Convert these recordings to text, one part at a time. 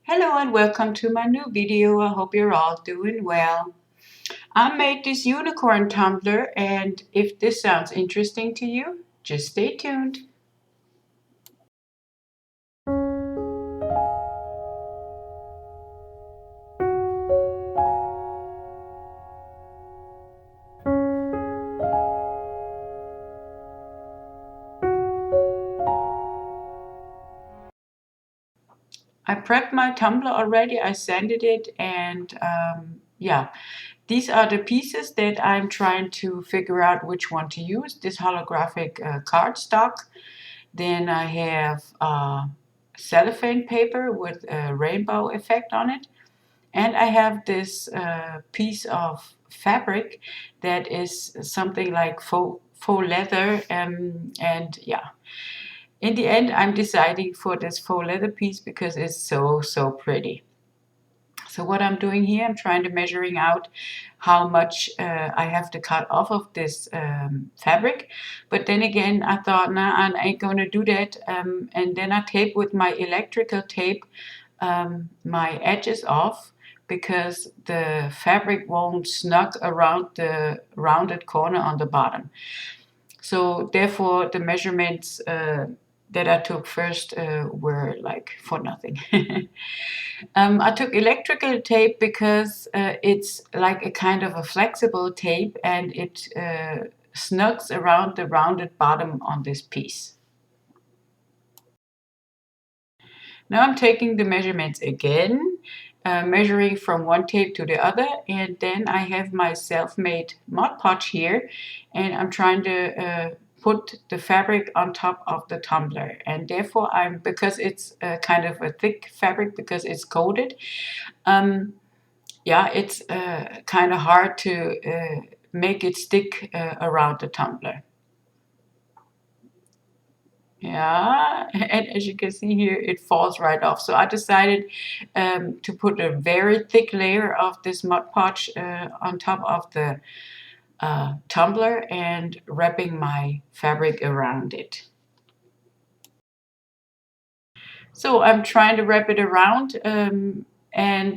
Hello and welcome to my new video. I hope you're all doing well. I made this unicorn tumbler, and if this sounds interesting to you, just stay tuned. I prepped my tumbler already. I sanded it, and yeah, these are the pieces that I'm trying to figure out which one to use. This holographic cardstock. Then I have cellophane paper with a rainbow effect on it. And I have this piece of fabric that is something like faux leather. And yeah, in the end, I'm deciding for this faux leather piece because it's so pretty. So what I'm doing here, I'm trying to measuring out how much I have to cut off of this fabric. But then again, I thought, nah, I ain't going to do that. And then I tape with my electrical tape my edges off because the fabric won't snug around the rounded corner on the bottom. So therefore the measurements that I took first were like for nothing. I took electrical tape because it's like a kind of a flexible tape, and it snugs around the rounded bottom on this piece. Now I'm taking the measurements again, measuring from one tape to the other, and then I have my self-made Mod Podge here, and I'm trying to put the fabric on top of the tumbler, and therefore because it's kind of a thick fabric because it's coated, yeah, it's kind of hard to make it stick around the tumbler. Yeah, and as you can see here, it falls right off. So I decided to put a very thick layer of this Mod Podge on top of the tumbler and wrapping my fabric around it. So I'm trying to wrap it around and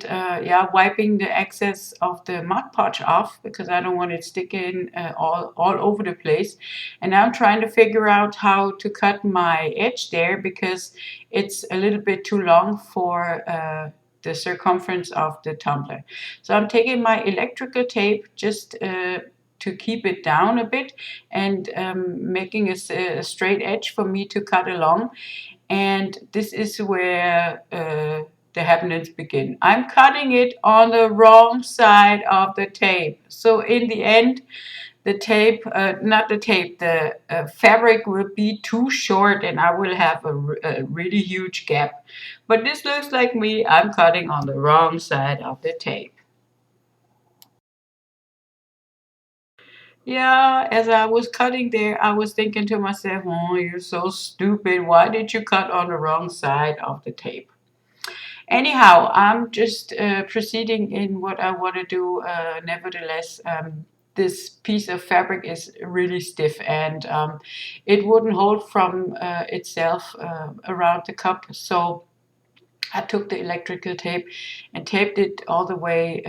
yeah, wiping the excess of the Mod Podge off because I don't want it sticking all over the place. And now I'm trying to figure out how to cut my edge there because it's a little bit too long for the circumference of the tumbler. So I'm taking my electrical tape just to keep it down a bit and making a straight edge for me to cut along. And this is where the happenings begin. I'm cutting it on the wrong side of the tape. So in the end, the tape, not the tape, the fabric will be too short and I will have a really huge gap. But this looks like me, I'm cutting on the wrong side of the tape. Yeah, as I was cutting there, I was thinking to myself, oh, you're so stupid. Why did you cut on the wrong side of the tape? Anyhow, I'm just proceeding in what I want to do. Nevertheless, this piece of fabric is really stiff and it wouldn't hold from itself around the cup. So I took the electrical tape and taped it all the way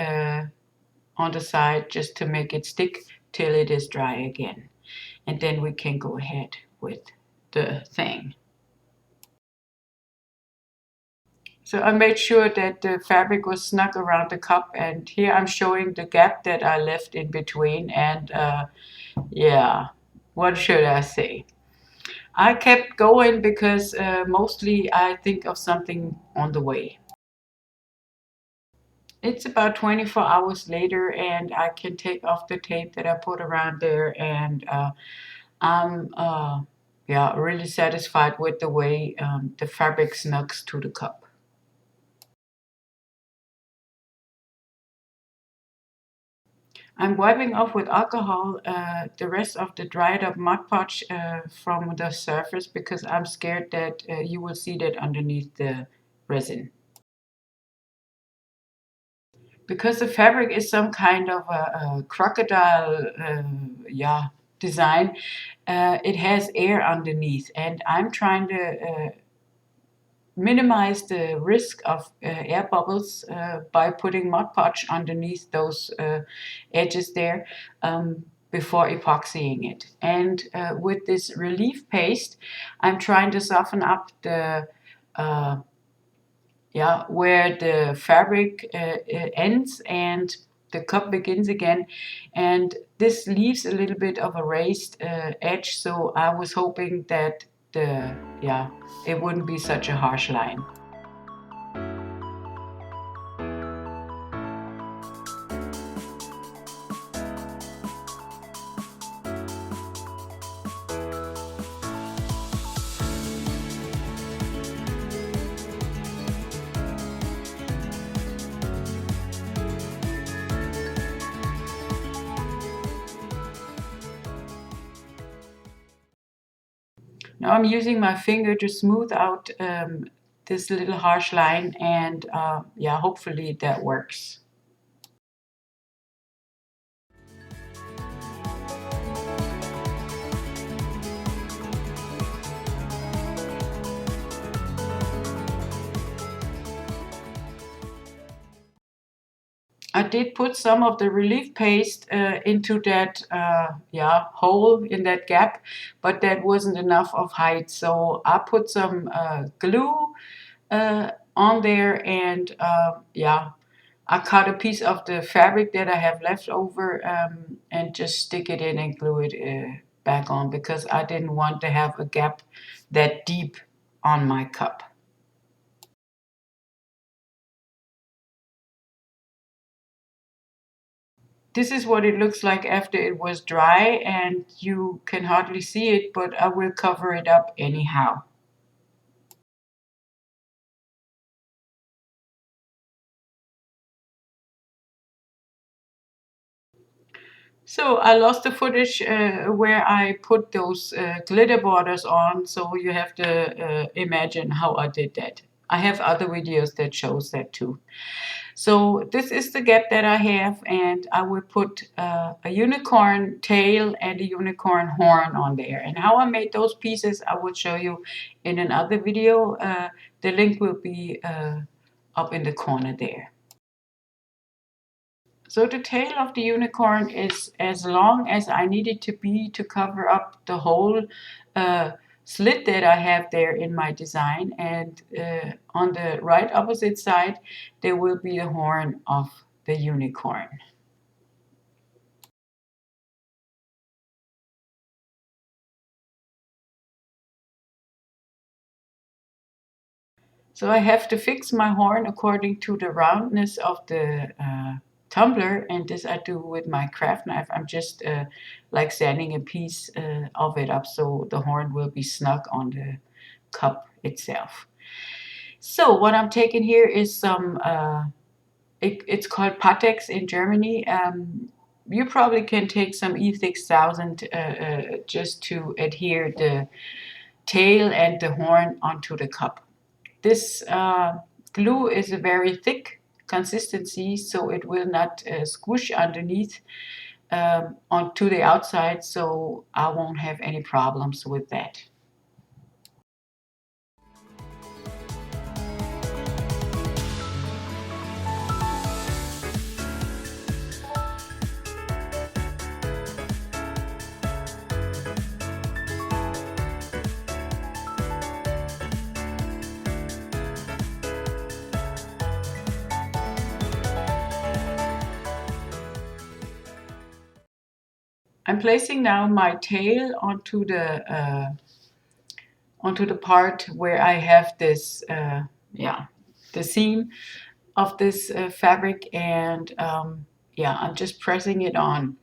on the side just to make it stick till it is dry again. And then we can go ahead with the thing. So I made sure that the fabric was snug around the cup, and here I'm showing the gap that I left in between, and yeah, what should I say? I kept going because mostly I think of something on the way. It's about 24 hours later and I can take off the tape that I put around there, and I'm yeah, really satisfied with the way the fabric snugs to the cup. I'm wiping off with alcohol the rest of the dried up Mod Podge from the surface because I'm scared that you will see that underneath the resin. Because the fabric is some kind of a crocodile yeah, design, it has air underneath, and I'm trying to minimize the risk of air bubbles by putting Mod Podge underneath those edges there before epoxying it. And with this Reliefpaste, I'm trying to soften up the where the fabric ends and the cup begins again, and this leaves a little bit of a raised edge, so I was hoping that it wouldn't be such a harsh line. Now I'm using my finger to smooth out this little harsh line, and hopefully that works. I did put some of the Reliefpaste into that hole in that gap, but that wasn't enough of height, so I put some glue on there, and I cut a piece of the fabric that I have left over and just stick it in and glue it back on, because I didn't want to have a gap that deep on my cup. This is what it looks like after it was dry, and you can hardly see it, but I will cover it up anyhow. So I lost the footage where I put those glitter borders on, so you have to imagine how I did that. I have other videos that shows that too. So this is the gap that I have, and I will put a unicorn tail and a unicorn horn on there. And how I made those pieces I will show you in another video. The link will be up in the corner there. So the tail of the unicorn is as long as I need it to be to cover up the whole slit that I have there in my design, and on the right opposite side there will be the horn of the unicorn. So I have to fix my horn according to the roundness of the tumbler, and this I do with my craft knife. I'm just like sanding a piece of it up so the horn will be snug on the cup itself. So what I'm taking here is some, it's called Patex in Germany. You probably can take some E6000 just to adhere the tail and the horn onto the cup. This glue is a very thick consistency, so it will not squish underneath onto the outside, so I won't have any problems with that. I'm placing now my tail onto the part where I have this the seam of this fabric, and I'm just pressing it on.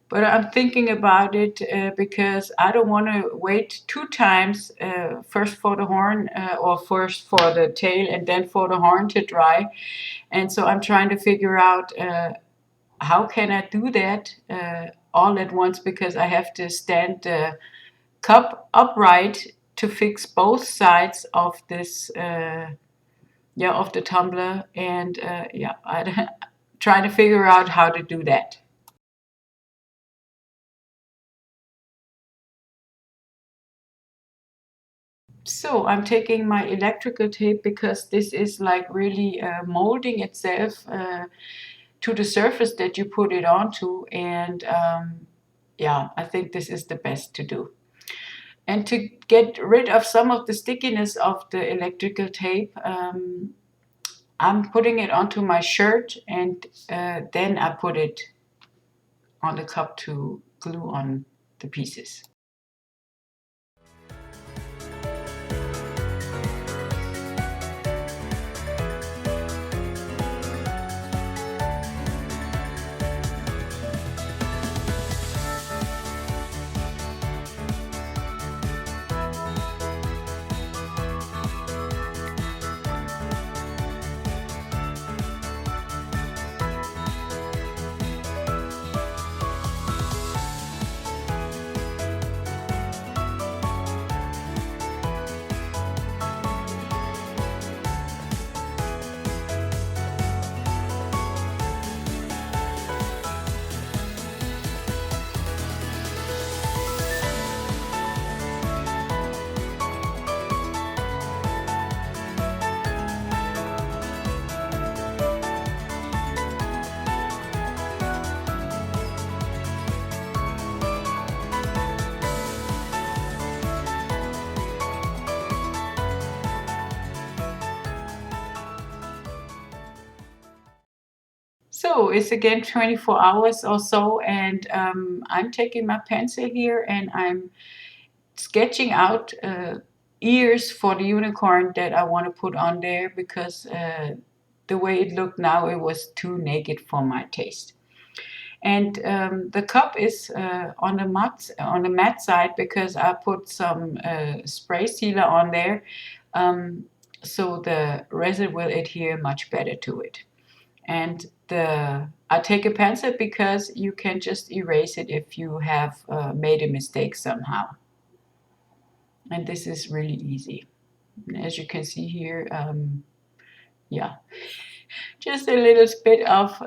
But I'm thinking about it because I don't want to wait 2 times, first for the horn or first for the tail and then for the horn to dry. And so I'm trying to figure out how can I do that all at once, because I have to stand the cup upright to fix both sides of this of the tumbler, and I trying to figure out how to do that. So I'm taking my electrical tape because this is like really molding itself to the surface that you put it onto, and yeah, I think this is the best to do. And to get rid of some of the stickiness of the electrical tape, I'm putting it onto my shirt, and then I put it on the cup to glue on the pieces. So it's again 24 hours or so, and I'm taking my pencil here and I'm sketching out ears for the unicorn that I want to put on there, because the way it looked now, it was too naked for my taste. And the cup is on the matte side because I put some spray sealer on there, so the resin will adhere much better to it. And I take a pencil because you can just erase it if you have made a mistake somehow. And this is really easy. As you can see here, yeah, just a little spit of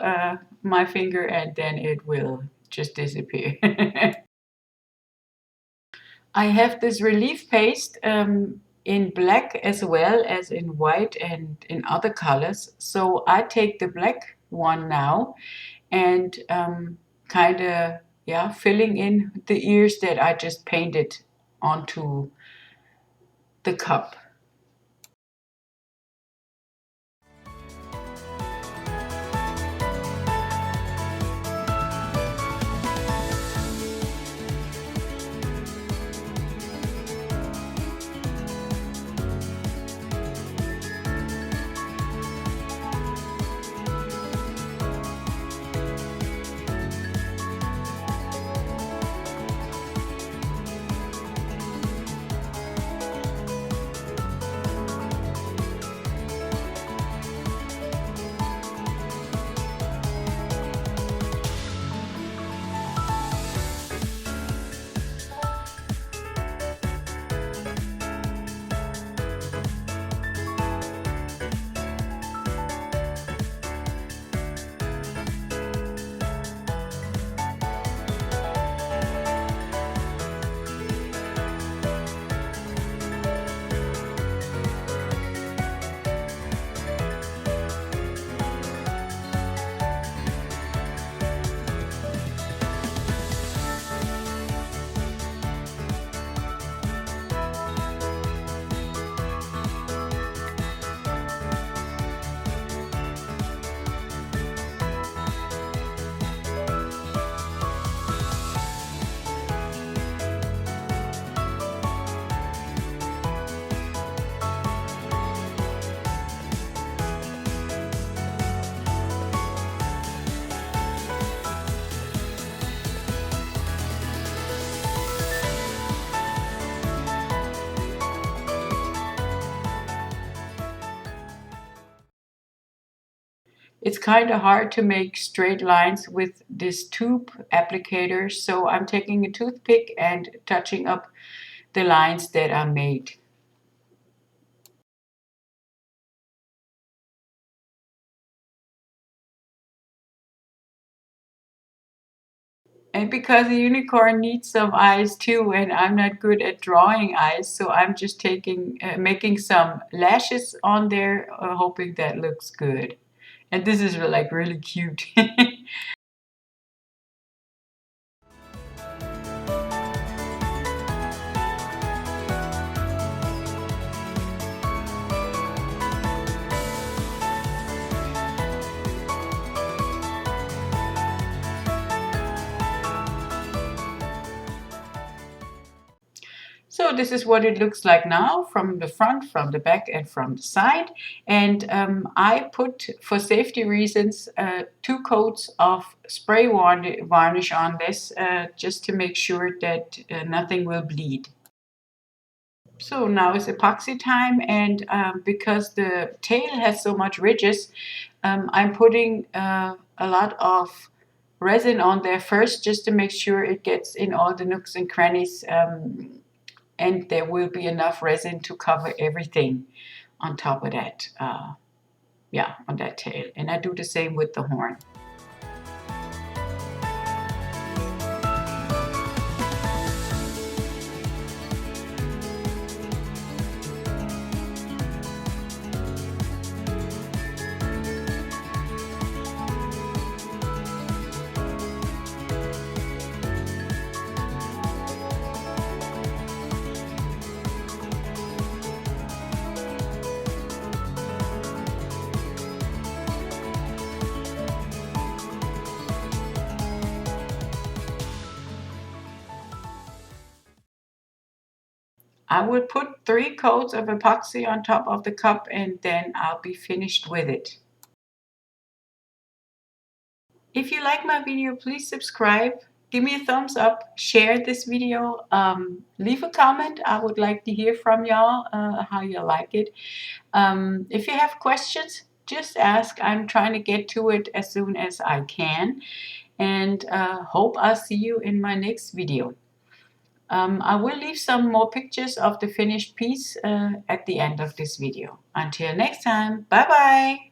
my finger and then it will just disappear. I have this relief paste in black as well as in white and in other colors. So I take the black one now and kind of, yeah, filling in the ears that I just painted onto the cup. It's kind of hard to make straight lines with this tube applicator, so I'm taking a toothpick and touching up the lines that are made. And because the unicorn needs some eyes too, and I'm not good at drawing eyes, so I'm just making some lashes on there, hoping that looks good. And this is like really cute. So this is what it looks like now from the front, from the back, and from the side. And I put, for safety reasons, 2 coats of spray varnish on this, just to make sure that nothing will bleed. So now it's epoxy time, and because the tail has so much ridges, I'm putting a lot of resin on there first, just to make sure it gets in all the nooks and crannies, and there will be enough resin to cover everything on top of that, yeah, on that tail. And I do the same with the horn. I will put 3 coats of epoxy on top of the cup, and then I'll be finished with it. If you like my video, please subscribe, give me a thumbs up, share this video, leave a comment. I would like to hear from y'all, how you like it. If you have questions, just ask. I'm trying to get to it as soon as I can, and hope I'll see you in my next video. I will leave some more pictures of the finished piece at the end of this video. Until next time, bye bye!